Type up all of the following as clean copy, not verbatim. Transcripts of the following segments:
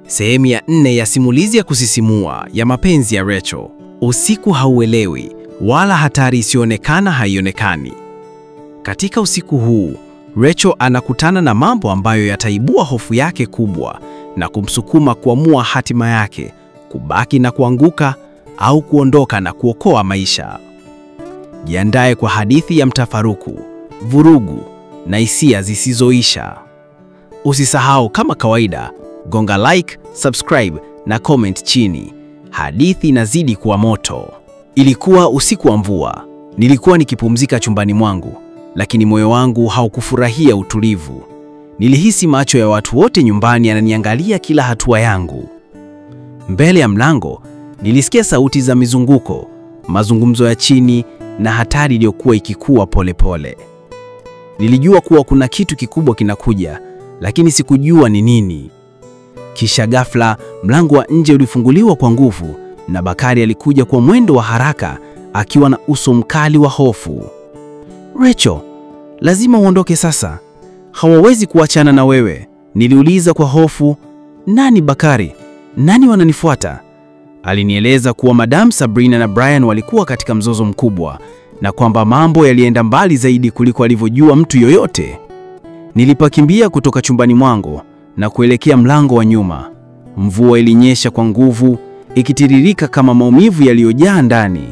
Sehemu ya 4 ya simulizi ya kusisimua ya mapenzi ya Rachel. Usiku hauelewi, wala hatari isiyoonekana haionekani. Katika usiku huu, Rachel anakutana na mambo ambayo yataibua hofu yake kubwa na kumsukuma kuamua hatima yake, kubaki na kuanguka au kuondoka na kuokoa maisha. Jiandae kwa hadithi ya mtafaruku, vurugu na hisia zisizoisha. Usisahau kama kawaida, gonga like, subscribe na comment chini. Hadithi inazidi kuwa moto. Ilikuwa usiku wa mvua. Nilikuwa nikipumzika chumbani mwangu, lakini moyo wangu haukufurahia utulivu. Nilihisi macho ya watu wote nyumbani yananiangalia kila hatua yangu. Mbele ya mlango, nilisikia sauti za mizunguko, mazungumzo ya chini na hatari iliyokuwa ikikua polepole. Nilijua kuwa kuna kitu kikubwa kinakuja, lakini sikujua ni nini. Kisha ghafla, mlango wa nje ulifunguliwa kwa nguvu na Bakari alikuja kwa mwendo wa haraka akiwa na uso mkali wa hofu. "Rachel, lazima uondoke sasa. Hawawezi kuachana na wewe." Niliuliza kwa hofu, "Nani Bakari? Nani wananifuata?" Alinieleza kuwa Madam Sabrina na Brian walikuwa katika mzozo mkubwa na kwamba mambo yalienda mbali zaidi kuliko alivyojua mtu yoyote. Nilipakimbia kutoka chumbani mwangu na kuelekea mlango wa nyuma. Mvua ilinyesha kwa nguvu, ikitiririka kama maumivu yaliyojaa ndani.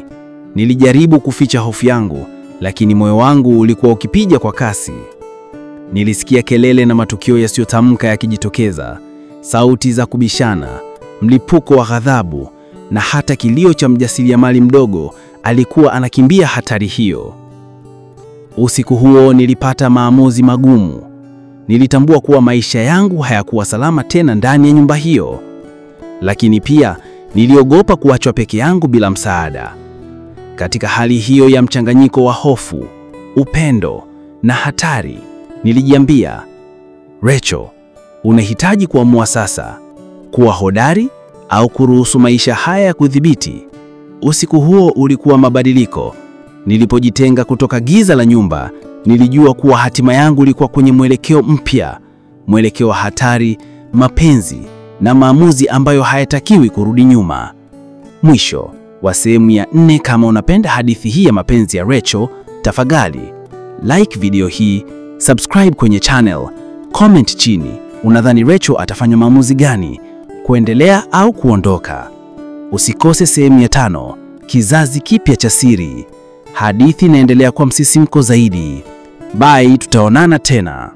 Nilijaribu kuficha hofu yangu, lakini moyo wangu ulikuwa ukipiga kwa kasi. Nilisikia kelele na matukio yasiyotamka yakijitokeza, sauti za kubishana, mlipuko wa ghadhabu na hata kilio cha mjasiriamali mdogo alikuwa anakimbia hatari hiyo. Usiku huo nilipata maamuzi magumu. Nilitambua kuwa maisha yangu hayakuwa salama tena ndani ya nyumba hiyo, lakini pia niliogopa kuachwa peke yangu bila msaada. Katika hali hiyo ya mchanganyiko wa hofu, upendo na hatari, nilijiambia, "Rachel, unahitaji kuamua sasa, kuwa hodari au kuruhusu maisha haya ya kudhibiti." Usiku huo ulikuwa mabadiliko. Nilipojitenga kutoka giza la nyumba, nilijua kuwa hatima yangu ilikuwa kwenye mwelekeo mpya, mwelekeo wa hatari, mapenzi na maamuzi ambayo hayatakiwi kurudi nyuma. Mwisho wa sehemu ya 4. Kama unapenda hadithi hii ya mapenzi ya Rachel, tafadhali like video hii, subscribe kwenye channel, comment chini unadhani Rachel atafanya maamuzi gani, kuendelea au kuondoka. Usikose sehemu ya 5, kizazi kipya cha siri. Hadithi inaendelea kwa msisimko zaidi. Bye, tutaonana tena.